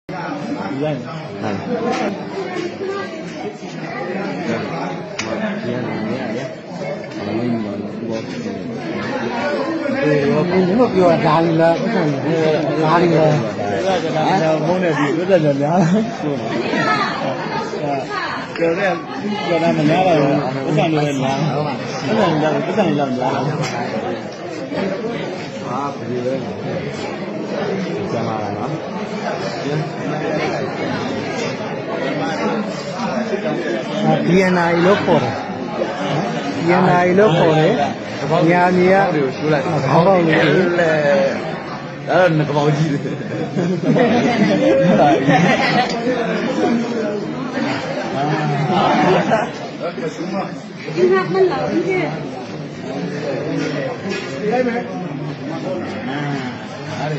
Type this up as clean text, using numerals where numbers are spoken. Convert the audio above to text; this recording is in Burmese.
你们给我打理了，哪里了？蒙的比不是人家了，有点有点没聊了，不想留人家，不想聊，不想聊人家。啊，不是，干嘛来了？DNA လို့ခေါ်တယ် DNA လို့ခေါ်တယ်ညာနေရခေါင်းပေါက်လေးလေအဲ့ဒါငပေါင်းကြီးတယ်你看很老一点。来没？啊，哪里？